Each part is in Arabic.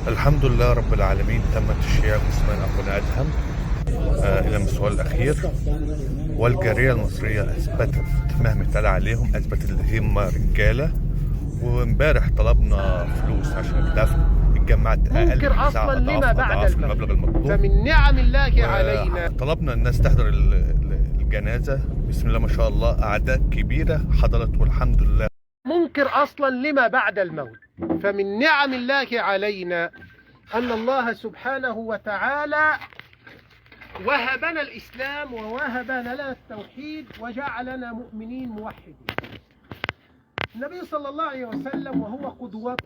الحمد لله رب العالمين، تم تشييع جثمان أخونا أدهم إلى المستوى الأخير. والجالية المصرية أثبتت مهما اتقال عليهم، أثبتت إن هم رجالة. وامبارح طلبنا فلوس عشان الدفن، اتجمعت أقل منكر أصلا لما بعد المبلغ المطلوب. فمن نعم الله علينا. طلبنا الناس تحضر الجنازة. بسم الله ما شاء الله، أعداد كبيرة حضرت والحمد لله. منكر أصلا لما بعد الموت. فمن نعم الله علينا أن الله سبحانه وتعالى وهبنا الإسلام ووهبنا لنا التوحيد وجعلنا مؤمنين موحدين. النبي صلى الله عليه وسلم وهو قدوة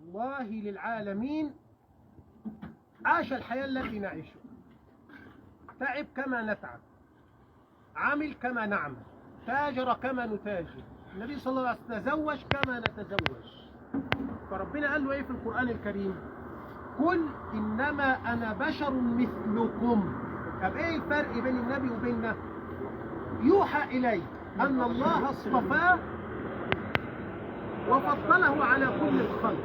الله للعالمين عاش الحياة التي نعيشها، تعب كما نتعب، عمل كما نعمل، تاجر كما نتاجر. النبي صلى الله عليه وسلم تزوج كما نتزوج. فربنا قال له ايه في القرآن الكريم؟ قل إنما أنا بشر مثلكم. طب ايه الفرق بين النبي وبيننا؟ يوحى إليه أن الله اصطفاه وفضله على كل الخلق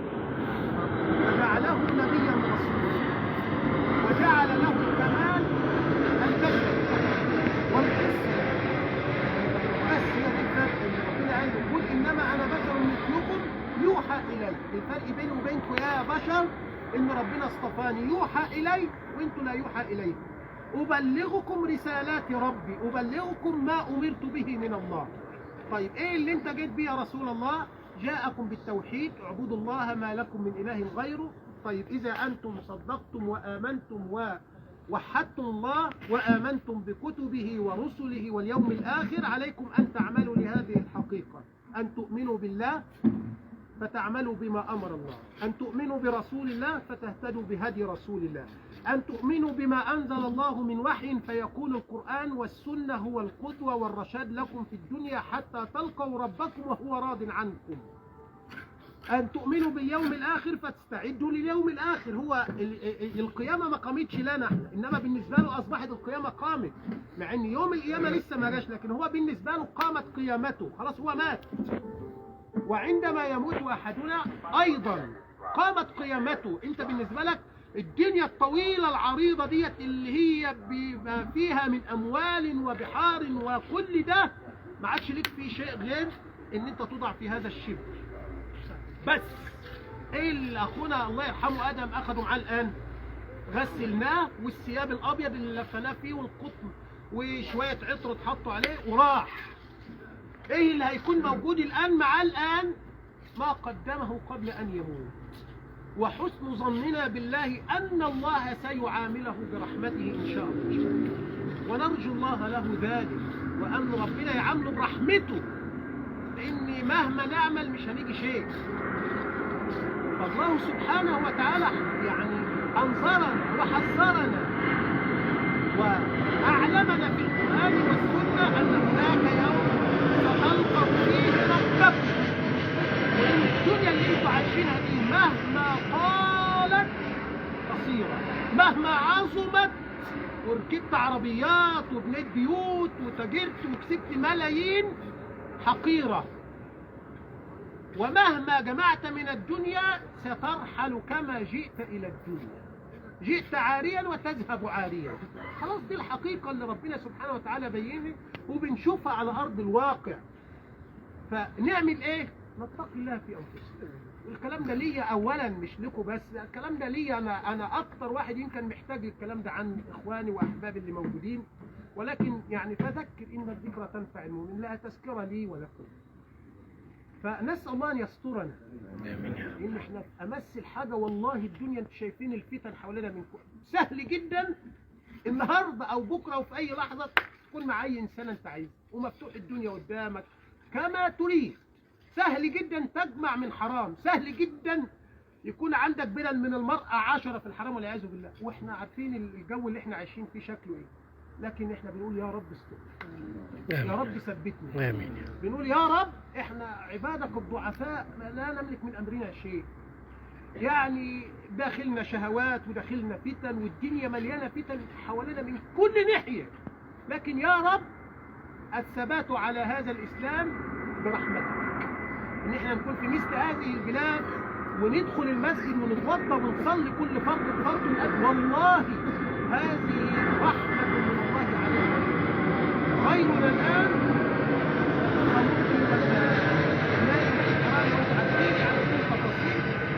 وجعله نبيا رسولا وجعل له الكمال البشري والقصة. بس هي دي الفرق اللي ربنا قال له قل إنما أنا بشر مثلكم يوحى إلي. الفرق بيني وبينكم يا بشر إن ربنا اصطفاني، يوحى إلي وإنتم لا يوحى إليكم. أبلغكم رسالات ربي، أبلغكم ما أمرت به من الله. طيب إيه اللي أنت جيت بيه يا رسول الله؟ جاءكم بالتوحيد، اعبدوا الله ما لكم من إله غيره. طيب إذا أنتم صدقتم وآمنتم ووحدتم الله وآمنتم بكتبه ورسله واليوم الآخر، عليكم أن تعملوا لهذه الحقيقة، أن تؤمنوا بالله فتعملوا بما أمر الله، أن تؤمنوا برسول الله فتهتدوا بهدي رسول الله، أن تؤمنوا بما أنزل الله من وحي فيكون القرآن والسنة هو القدوة والرشاد لكم في الدنيا حتى تلقوا ربكم وهو راض عنكم، أن تؤمنوا باليوم الآخر فتستعدوا لليوم الآخر. هو القيامة ما قامتش لنا احنا، إنما بالنسبة له أصبحت القيامة قامت، مع إن يوم القيامة لسه ما جاش، لكن هو بالنسبة له قامت قيامته، خلاص هو مات. وعندما يموت أحدنا أيضا قامت قيامته. أنت بالنسبة لك الدنيا الطويلة العريضة ديت اللي هي بما فيها من أموال وبحار وكل ده ما عادش لك فيه شيء غير إن أنت توضع في هذا الشبر بس. إيه اللي أخونا الله يرحمه آدم أخذوا معاه الآن؟ غسلناه والثياب الأبيض اللي لفناه فيه والقطن وشوية عطر اتحطوا عليه وراح. ايه اللي هيكون موجود الان معاه الان؟ ما قدمه قبل ان يموت، وحسن ظننا بالله ان الله سيعامله برحمته ان شاء الله، ونرجو الله له ذلك، وان ربنا يعامله برحمته، لان مهما نعمل مش هنيجي شيء. فالله سبحانه وتعالى يعني انظرنا وحذرنا واعلمنا في القران والسنه ان هناك يوم ستلقوا فيه ربكم، وإن الدنيا اللي انتوا عايشينها دي مهما طالت قصيرة، مهما عظمت وركبت عربيات وبنيت بيوت وتاجرت وكسبت ملايين حقيرة، ومهما جمعت من الدنيا سترحل كما جئت إلى الدنيا، جئت عاريا وتذهب عاريا. خلاص دي الحقيقة اللي ربنا سبحانه وتعالى بينها وبنشوفها على أرض الواقع. فنعمل إيه؟ نتقي الله في أنفسنا. والكلام ده ليا أولا مش لكم بس، الكلام ده ليا أنا أكتر واحد يمكن محتاج الكلام ده عن إخواني وأحبابي اللي موجودين، ولكن يعني فذكر إن الذكرى تنفع المؤمن، لا تذكرة لي ولكم. فنسأل الله أن يسترنا، لأن احنا في أمس الحاجة. والله الدنيا انتوا شايفين الفتن حوالينا من سهل جدا النهارده أو بكرة أو في أي لحظة تكون مع أي إنسان أنت عايزه ومفتوح الدنيا قدامك كما تريد. سهل جدا تجمع من حرام، سهل جدا يكون عندك بدل من المرأة 10 في الحرام والعياذ بالله، واحنا عارفين الجو اللي احنا عايشين فيه شكله ايه، لكن احنا بنقول يا رب استر، يا رب ثبتنا، آمين. بنقول يا رب احنا عبادك الضعفاء لا نملك من امرنا شيء، يعني داخلنا شهوات وداخلنا فتن والدنيا مليانه فتن حوالينا من كل ناحيه، لكن يا رب الثبات على هذا الاسلام برحمتك، ان احنا نكون في مثل هذه البلاد وندخل المسجد ونتوضا ونصلي كل فرض بفرض من أجل. والله هذه رحمة من الله علينا. غيرنا الآن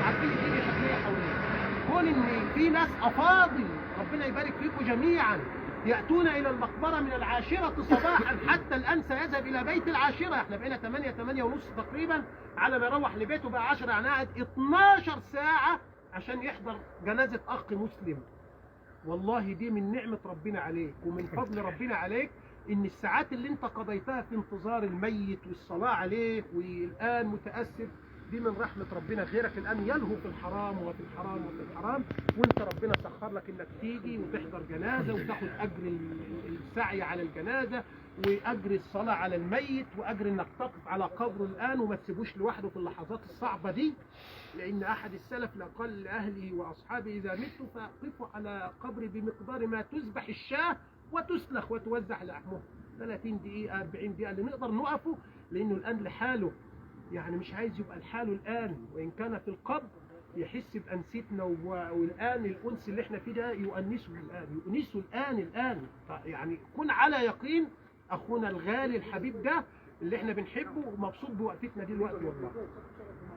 عارفين الدنيا شكلها حوالينا. كون ان في ناس افاضل ربنا يبارك فيكم جميعا يأتون إلى المقبرة من 10 صباحا حتى الآن سيذهب إلى بيت 10. احنا بقينا 8 ونص تقريبا على ما يروح لبيته بقى 10، يعني قاعد 12 ساعة عشان يحضر جنازة أخ مسلم. والله دي من نعمة ربنا عليك ومن فضل ربنا عليك، إن الساعات اللي أنت قضيتها في انتظار الميت والصلاة عليه والآن متأسف، دي من رحمة ربنا. غيرك الآن يلهو في الحرام وفي الحرام وفي الحرام، وانت ربنا سخر لك انك تيجي وتحضر جنازة وتاخد اجر السعي على الجنازة واجر الصلاة على الميت واجر انك تقف على قبره الآن وما تسيبوش لوحده في اللحظات الصعبة دي. لان احد السلف قال لاهله واصحابه اذا مت فقفوا على قبري بمقدار ما تذبح الشاة وتسلخ وتوزع لحمه. 30 دقيقة 40 دقيقة اللي نقدر نقفه، لانه الآن لحاله، يعني مش عايز يبقى لحاله الآن، وإن كان في القبر يحس بأنستنا، والآن الأنس اللي احنا فيه ده يؤنسه الآن. يعني كن على يقين أخونا الغالي الحبيب ده اللي احنا بنحبه ومبسوط بوقفتنا دي دلوقتي. والله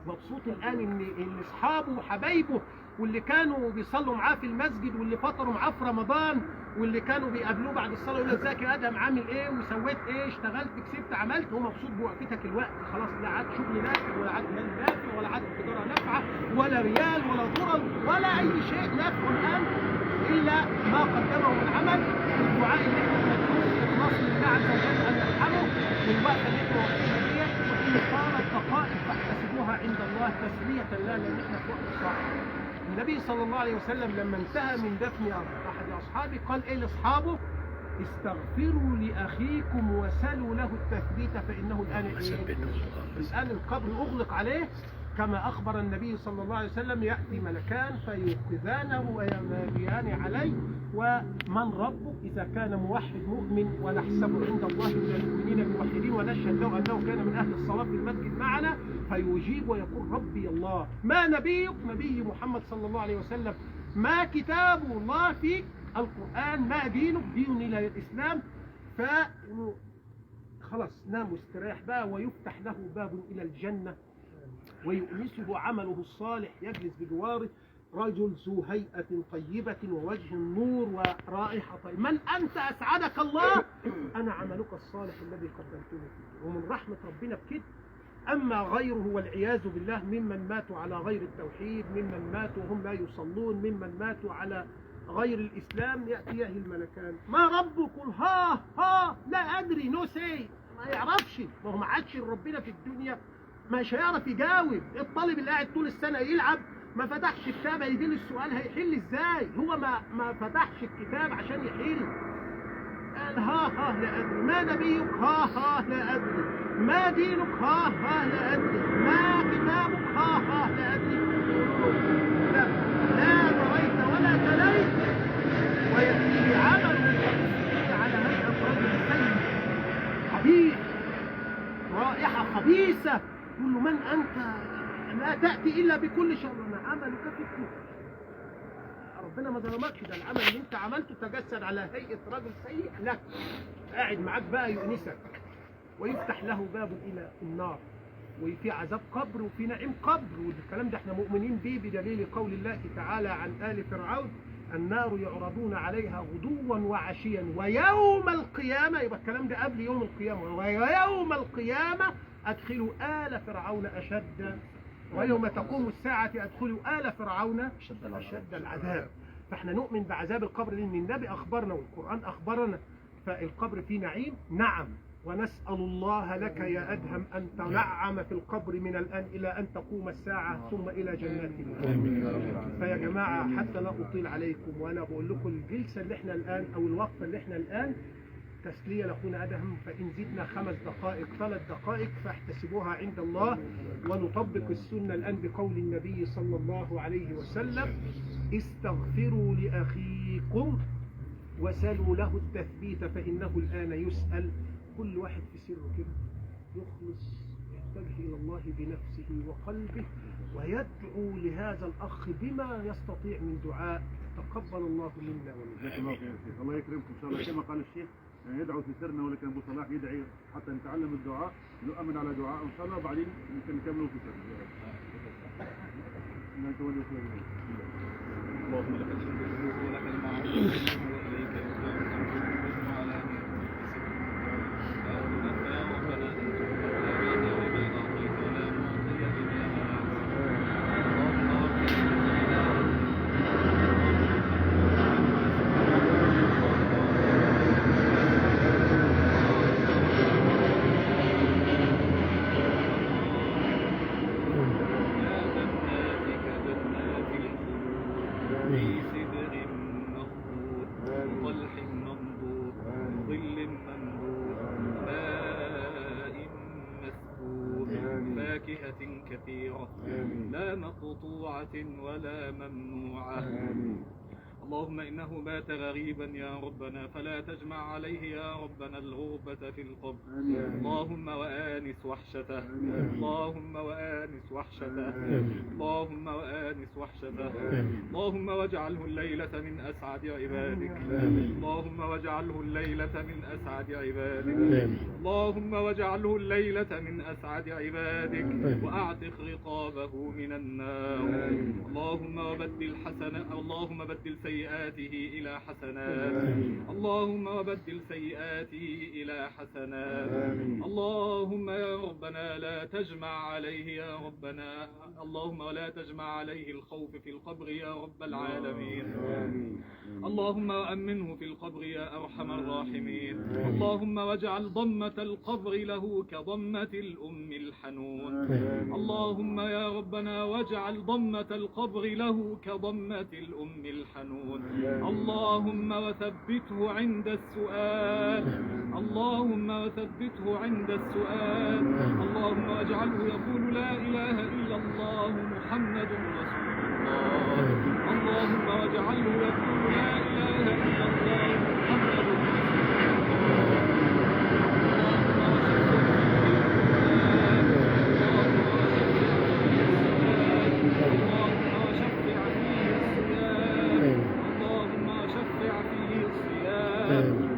مبسوط الآن إن أصحابه وحبايبه واللي كانوا بيصلوا معاه في المسجد واللي فطروا معاه في رمضان واللي كانوا بيقابلوه بعد الصلاه يقول له ازيك يا ادهم، عامل ايه وسويت ايه، اشتغلت كسبت عملت. هو مبسوط بوقفتك الوقت. خلاص لا عاد شغل نافع ولا عاد مال نافع ولا عاد تجاره نافعه ولا ريال ولا درهم ولا اي شيء نافع الان الا ما قدمه من عمل. الدعاء اللي احنا بنقوله اخلاص لله عز وجل ان يرحمه والوقفه اللي احنا واقفينها ديت، وان صارت دقائق فاحتسبوها عند الله تسليه لنا لان احنا في وقت صعب. النبي صلى الله عليه وسلم لما انتهى من دفن أحد أصحابه قال إيه لأصحابه؟ استغفروا لأخيكم وسلوا له التثبيت فإنه الآن الآن القبر أغلق عليه، كما أخبر النبي صلى الله عليه وسلم يأتي ملكان فيوقظانه ويناديان عليه ومن ربك إذا كان موحد مؤمن ونحسبه عند الله من المؤمنين الموحدين ونشهد له أنه كان من أهل الصلاة في المسجد معنا، فيجيب ويقول ربي الله. ما نبيك؟ نبي محمد صلى الله عليه وسلم. ما كتاب الله فيك؟ القرآن. ما دينك؟ دين إلى الإسلام. خلاص نام واستريح بقى، ويفتح له باب إلى الجنة ويؤنسه عمله الصالح، يجلس بجواره رجل ذو هيئة طيبة ووجه النور ورائحة طيبة. من أنت؟ أسعدك الله. أنا عملك الصالح الذي قدمته فيه. ومن رحمة ربنا بكده. أما غيره والعياذ بالله ممن ماتوا على غير التوحيد، ممن ماتوا وهم لا يصلون، ممن ماتوا على غير الإسلام، يأتيه الملكان ما ربك؟ قل ها لا أدري، نو سي، ما يعرفش. ما هو ما عادش ربنا في الدنيا، مش هيعرف يجاوب. الطالب اللي قاعد طول السنة يلعب ما فتحش كتاب هيجي له السؤال هيحل ازاي؟ هو ما فتحش الكتاب عشان يحل. قال ها لا أدري. ما نبيك؟ ها لا أدري. ما دينك؟ ها لا أدري. ما كتابك؟ ها لا أدري. لا دريت ولا تليت. ويأتيه عمل على هيئة رجل سيء خبيث، رائحة خبيثة. يقول له من أنت؟ لا تأتي إلا بكل شر. أنا عملك في الكفر. ربنا ما ظلمكش، ده العمل اللي انت عملته تجسد على هيئة رجل سيء لك، قاعد معاك بقى يؤنسك. ويفتح له باب إلى النار، وفي عذاب قبر وفي نعيم قبر. والكلام ده احنا مؤمنين به بدليل قول الله تعالى عن آل فرعون النار يعرضون عليها غدوا وعشيا ويوم القيامة. يبقى الكلام ده قبل يوم القيامة. ويوم القيامة أدخلوا آل فرعون أشد، ويوم تقوم الساعة أدخلوا آل فرعون أشد العذاب. فاحنا نؤمن بعذاب القبر لأن النبي أخبرنا والقرآن أخبرنا. فالقبر فيه نعيم، نعم. ونسأل الله لك يا أدهم أن تنعم في القبر من الآن إلى أن تقوم الساعة ثم إلى جنات الله. فيا جماعة حتى لا أطيل عليكم، وأنا بقول لكم الجلسة اللي احنا الآن أو الوقفة اللي احنا الآن تسلية لأخونا أدهم، فإن زدنا 5 دقائق 3 دقائق فاحتسبوها عند الله. ونطبق السنة الآن بقول النبي صلى الله عليه وسلم استغفروا لأخيكم وسلوا له التثبيت فإنه الآن يسأل. كل واحد في سره كده يخلص يتجه إلى الله بنفسه وقلبه ويدعو لهذا الأخ بما يستطيع من دعاء. تقبل الله منا ومنكم. الله يكرمكم ان شاء الله. كما قال الشيخ يدعو في سرنا، ولكن ابو صلاح يدعي حتى نتعلم الدعاء، نؤمن على دعاء ان شاء الله، وبعدين يمكن نكمله في سرنا. اللهم لك الحمد ولك المعروف واليك الاسلام والحمد على كثيرة لا مقطوعة ولا ممنوعة. اللهم إنه بات غريبا يا ربنا فلا تجمع عليه يا ربنا الغربة في القبر. اللهم وآنس وحشته، اللهم وآنس وحشته، اللهم وآنس وحشته. اللهم واجعله الليلة من أسعد عبادك، اللهم واجعله الليلة من أسعد عبادك، اللهم واجعله الليلة من أسعد عبادك وأعتق رقابه من النار. اللهم بدل سيئاته إلى حسنات، اللهم وبدل سيئاته إلى حسنات. اللهم يا ربنا لا تجمع عليه يا ربنا، اللهم ولا تجمع عليه الخوف في القبر يا رب العالمين. اللهم وأمنه في القبر يا أرحم الراحمين. اللهم واجعل ضمة القبر له كضمة الأم الحنون. اللهم يا ربنا واجعل ضمة القبر له كضمة الأم الحنون. اللهم وثبته عند السؤال، اللهم وثبته عند السؤال. اللهم واجعله يقول لا إله إلا الله محمد رسول الله. اللهم واجعله يقول لا إله إلا الله محمد رسول الله.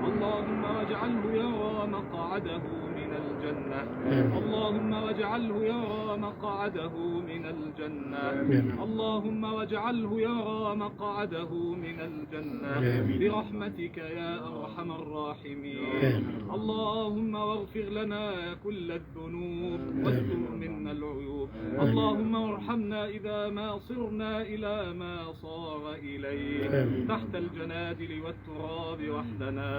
اللهم واجعله يرى مقعده من الجنة، اللهم واجعله يرى مقعده من الجنة، اللهم واجعله يرى مقعده من الجنة برحمتك يا أرحم الراحمين. اللهم واغفر لنا كل الذنوب واستر منا العيوب. اللهم ارحمنا إذا ما صرنا إلى ما صار إليه تحت الجنادل والتراب وحدنا.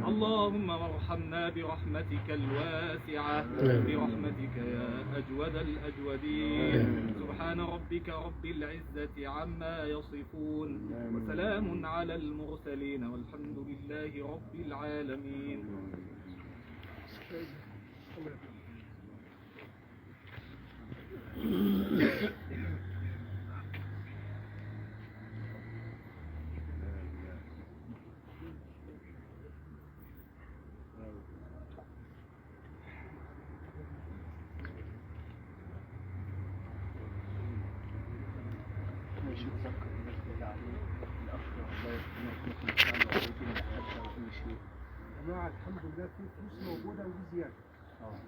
اللهم وارحمنا برحمتك الواسعة، برحمتك يا أجود الأجودين. سبحان ربك رب العزة عما يصفون وسلام على المرسلين والحمد لله رب العالمين. جماعة الحمد لله في فلوس موجودة وبزيادة.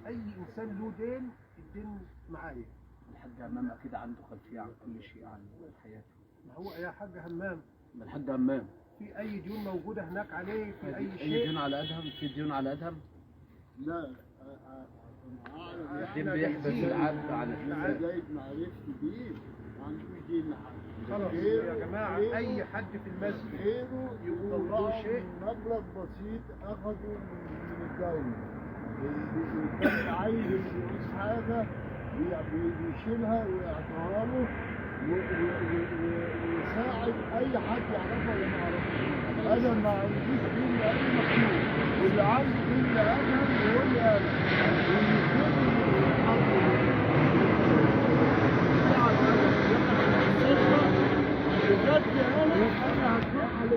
أي إنسان له دين الدين معايا. الحاج همام أكيد عنده خلفية عن كل شيء عن حياته. ما هو يا حاج همام. الحاج همام. في أي ديون موجودة هناك عليه في أي شيء؟ أي ديون على أدهم؟ في ديون على أدهم؟ لا الدين بيحبس العبد على جايب معرفتي بيه ما عندوش دين لحد. خلاص يا جماعة أي حد في المسجد غيره يقول له شيء مبلغ بسيط أخذه من الدولة. كان عايز يعيش حاجة بيشيلها ويعطيها له ويساعد أي حد يعرفها ولا ما يعرفها. أنا ما عنديش دين لأي مخلوق، واللي عنده دين لأدهم هو اللي أنا بجد أنا هتروح على